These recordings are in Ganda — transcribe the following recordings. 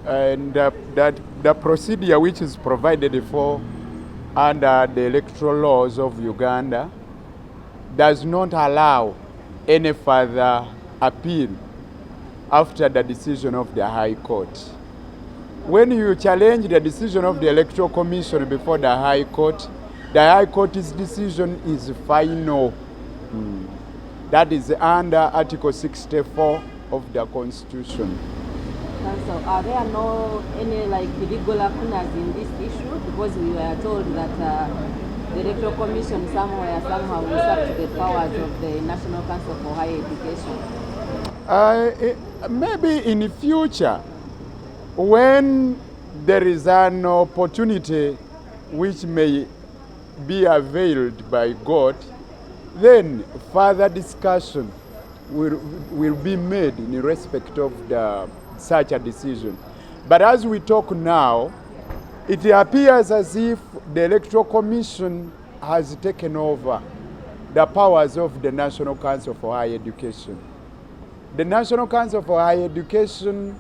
and that the procedure which is provided for under the electoral laws of Uganda does not allow any further appeal after the decision of the High Court. When you challenge the decision of the Electoral Commission before the High Court's decision is final. That is under Article 64 of the Constitution. So are there any legal lacunas in this issue? Because we were told that the Electoral Commission somehow usurped the powers of the National Council for Higher Education. Maybe in the future, when there is an opportunity which may be availed by God, then further discussion will be made in respect of such a decision. But as we talk now, it appears as if the Electoral Commission has taken over the powers of the National Council for Higher Education. The National Council for Higher Education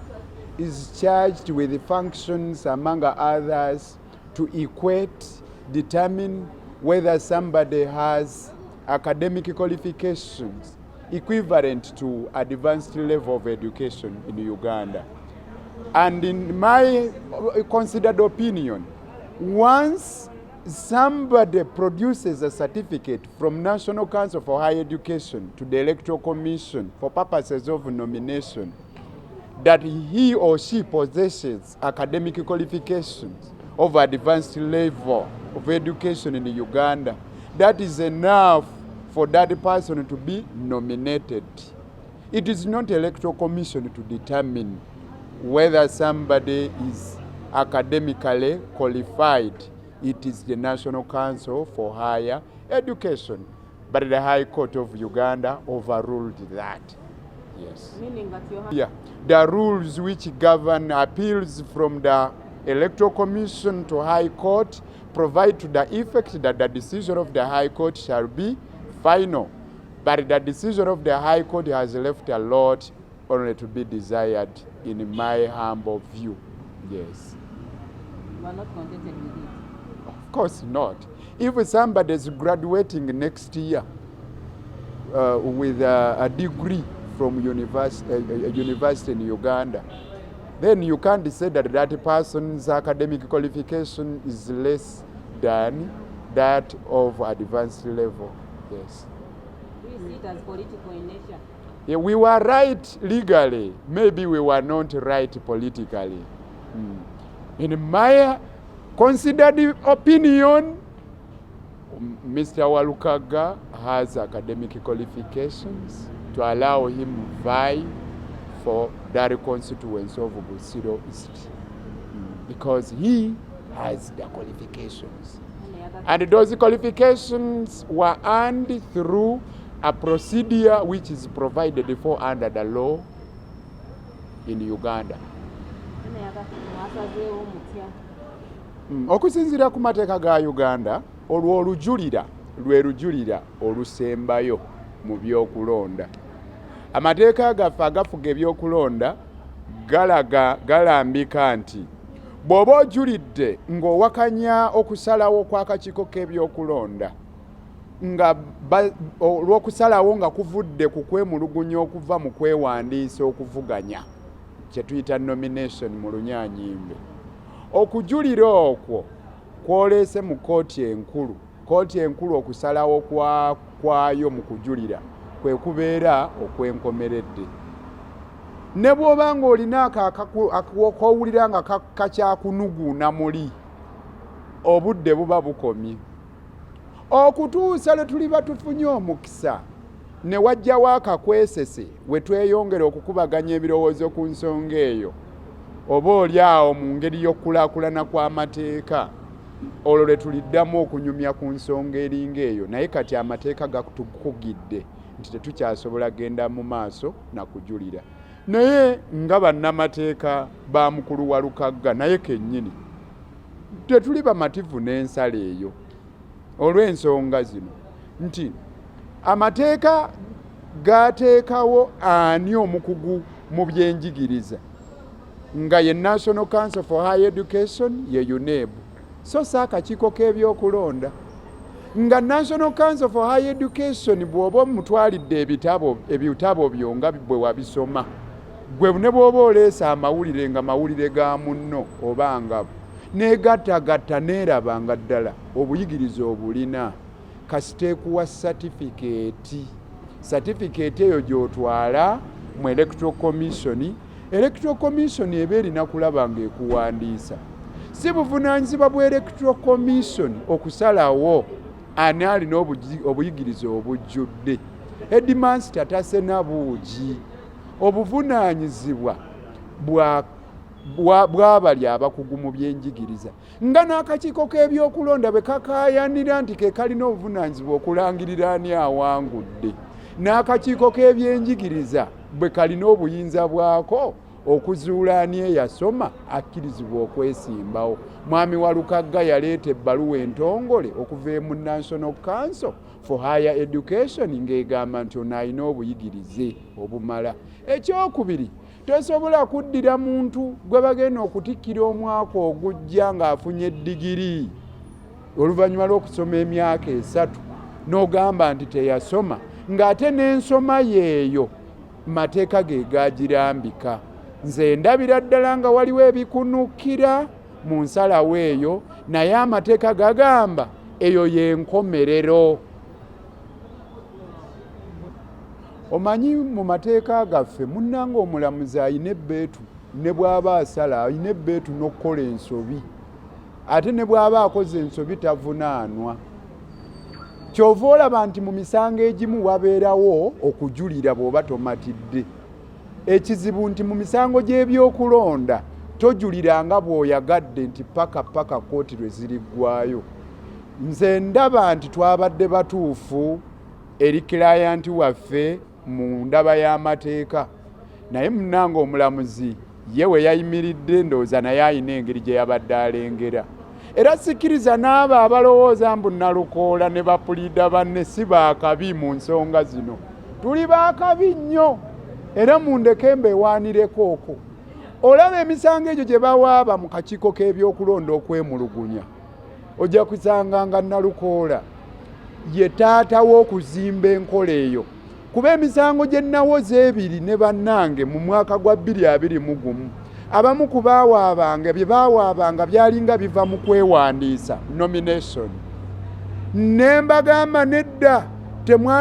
is charged with the functions, among others, to determine whether somebody has academic qualifications equivalent to advanced level of education in Uganda. And in my considered opinion, once somebody produces a certificate from National Council for Higher Education to the Electoral Commission for purposes of nomination, that he or she possesses academic qualifications of advanced level of education in Uganda, that is enough for that person to be nominated. It is not the Electoral Commission to determine whether somebody is academically qualified. It is the National Council for Higher Education. But the High Court of Uganda overruled that. Yes. Meaning that you have... Yeah. The rules which govern appeals from the Electoral Commission to High Court provide to the effect that the decision of the High Court shall be final. But the decision of the High Court has left a lot only to be desired, in my humble view. Yes. You are not contented with it? Of course not. If somebody is graduating next year with a degree from a university in Uganda, then you can't say that that person's academic qualification is less than that of advanced level. Yes. Do you see it as political in nature? Yeah, we were right legally. Maybe we were not right politically. In my considered opinion, Mr. Walukaga has academic qualifications to allow him to vie for that constituency of Busiro East, because he has the qualifications. And those qualifications were earned through a procedure which is provided for under the law in Uganda. Okusinziira ku mateeka ga Uganda, olwo olujulira lwe lujulira olusembayo mu byokulonda. Amateeka gaffe agafuga ebyokulonda galambika nti bw'oba ojulidde ng'owakanya okusalawo kw'akakiiko k'ebyokulonda nga olw'okusalawo nga kuvudde ku kwemulugunya okuva mu kwewandiisa okuvuganya, kye tuyita nomination mu Lunyaanyimbe, okujulira okwo kwoleese mu kooti enkulu okusalawo kwayo mu kujulira kwe kubeera okwenkomeredde. Ne bw'oba ng'olina akowulira nga kakyakunuguuna muli, obudde buba bukomye. Okutuusa lwe tuliba tufunye omukisa ne wajjawo akakwesese we tweyongera okukubaganya ebirowoozo ku nsonga eyo, oba oli awo mu ngeri y'okulaakulana kw'amateeka, olwo lwe tuliddamu okunyumya ku nsonga eringa eyo, naye kati amateeka gatukugidde nti tetukyasobola genda mu maaso na kujulira. Naye nga bannamateeka ba mukulu wa Lukagga naye kennyini tetuli bamativu n'ensala eyo olw'ensonga zino nti amateeka gateekawo ani omukugu mu byenjigiriza nga ye National Council for Higher Education ye UNEB so akakiiko k'ebyokulonda nga National Council for Higher Education bw'oba omutwalidde ebitabo byo nga bwe wabisoma gwe ne bw'oba oleesa amawulire nga mawulire ga munno oba nga neegattagatta neerabanga ddala obuyigiriza obulina kasiteekuwa certificate eyo gy'otwala mu Electoral Commission. Electoral Commission eba erina kulaba ng'ekuwandiisa. Si buvunaanyizibwa bwa Electoral Commission okusalawo ani alina obuyigiriza obujjudde. Headmaster tasena buugi. Obuvunaanyizibwa bw'abali abakugu mu byenjigiriza. Nga n'akakiiko k'ebyokulonda bwe kakaayanira nti ke kalina obuvunaanyizibwa okulangirira ani awangudde. N'akakiiko k'ebyenjigiriza bwe kalina obuyinza bwako okuzuula ani eyasoma akkirizibwa okwesimbawo. Mwami Walukagga yaleeta ebbaluwa entongole okuva mu National Council for Higher Education ng'egamba nti ono alina obuyigirize obumala. Ekyokubiri, tosobola kuddira muntu gwe bagenda okutikkira omwaka ogujja ng'afunye digiri oluvannyuma lw'okusoma emyaka 3 n'ogamba nti teyasoma ng'ate n'ensoma yeeyo mateeka ge gagirambika. Nze ndabira ddala nga waliwo ebikunukira mu nsalawo eyo naye amateeka gagamba eyo y'enkomerero. Omanyi mu mateeka gaffe munnanga omulamuzi ayina ebbeetu ne bw'aba asala ayina ebbeetu n'okkola ensobi ate ne bw'aba akoze ensobi tavunaanwa. Kyova olaba nti mu misango egimu wabeerawo okujulira bw'oba tomatidde. Ekizibu nti mu misango gy'ebyokulonda tojuliranga bw'oyagadde nti paka kooti lwe ziriggwayo. Nze ndaba nti twabadde batuufu eri kilayanti waffe mu ndaba y'amateeka naye munnanga omulamuzi ye we yayimiridde ndowooza naye ayina engeri gye yabadde alengera. Era sikkiriza n'abo abalowooza mbu Nalukoola ne bapuliida banne si baakabi mu nsonga zino. Tuli baakabi nnyo era mundeke mbeewaanireko okwo. Olaba emisango egyo gye bawaaba mu kakiiko k'ebyokulonda okwemulugunya ojja kusanga nga Nalukoola ye taata w'okuzimba enkola eyo. Kuba emisango gye nawoze ebiri ne bannange mu mwaka gwa 2021 abamu ku baawaabanga bye baawaabanga byalinga biva mu kwewandiisa nomination. Ne mbagamba nedda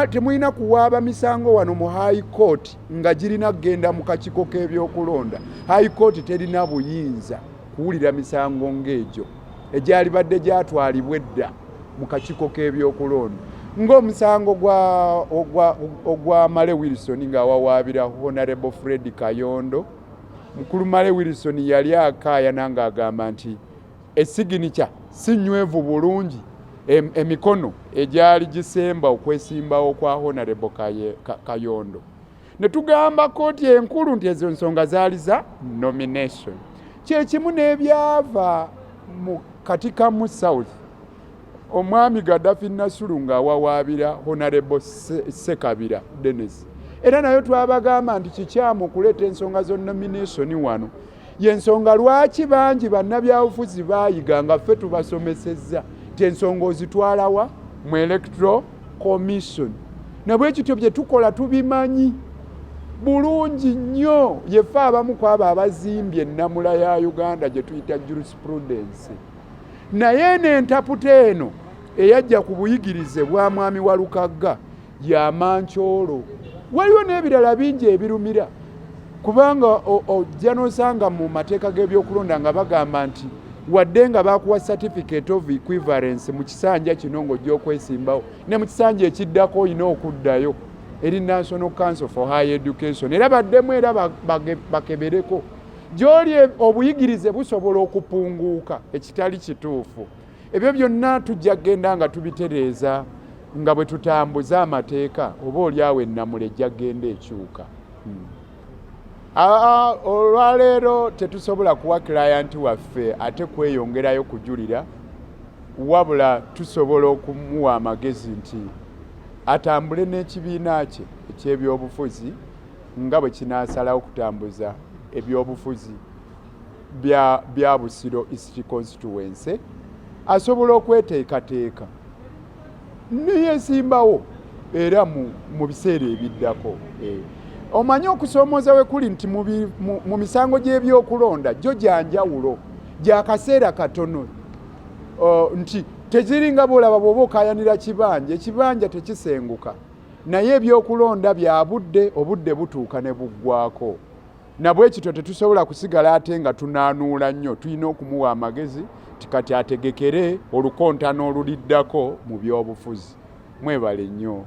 temulina kuwaaba misango wano mu High Court nga girina kgenda mu kakiiko k'ebyokulonda. High Court terina buyinza kuwulira misango ng'egyo egyali badde gyatwalibwa edda mu kakiiko k'ebyokulonda. Ng'omusango ogwa Male Wilson ng'awawaabira Honorable Fred Kayondo. Mukulu Male Wilson yali akaayana ng'agamba nti esiginica si nywevu bulungi emikono egyali gisemba okwesimbawo kwa Honorable Kayondo. Ne tugamba kooti enkulu nti ezo nsonga zaali za nomination. Kyekimu n'ebyava mu katika mu South omwami Gaddafi Nasulu ng'awawaabira Honorable Sekabira Dennis. Era nayo twabagamba nti kikyamu okuleeta ensonga zo nomination wano. Y'ensonga lwaki bangi bannabyabufuzi baayiga nga ffe tubasomesezza ti ensonga ozitwalawa mu Electoral Commission. Na bwe kityo bye tukola tubimanyi bulungi nnyo. Yeffe abamu ku abo abazimbye ennamula ya Uganda gye tuyita jurisprudence. Naye n'entaputa eno eyajja ku buyigirize bwa mwami Walukagga ya Mancholo. Waliwo n'ebirala bingi ebirumira kubanga ojja n'osanga mu mateeka g'ebyokulonda nga bagamba nti wadde nga bakuwa certificate of equivalence mu kisanja kino ng'ojja okwesimbawo ne mu kisanja ekiddako olina okuddayo eri National Council for Higher Education. Era baddemu era bakebereko gy'oli obuyigirize busobola okupunguuka ekitali kituufu. Ebyo byonna tujja kgenda nga tubitereeza nga bwe tutambuza amateeka oba olyawo ennamula ejja kgenda ekyuka. Olwaleero tetusobola kuwa client waffe ate kweyongerayo kujulira wabula tusobola okumuwa amagezi nti atambule n'ekibiina kye eky'ebyobufuzi nga bwe kinaasalawo okutambuza ebyobufuzi bya Busiro East Constituency asobola okweteekateeka neyesimbawo era mu biseera ebiddako. Omanyi okusomooza we kuli nti mu misango gy'ebyokulonda gyo gyanjawulo gya kaseera katono, nti teziringa bwolaba bw'oba okayanira kibanja, ekibanja tekisenguka, naye ebyokulonda bya budde, obudde butuuka ne buggwako. Nabwe kityo tetusobola kusigala ate nga tunaanuula nnyo, tulina okumuwa amagezi kati ategekere olukontano oluliddako mu byobufuzi. Mwebale nnyo.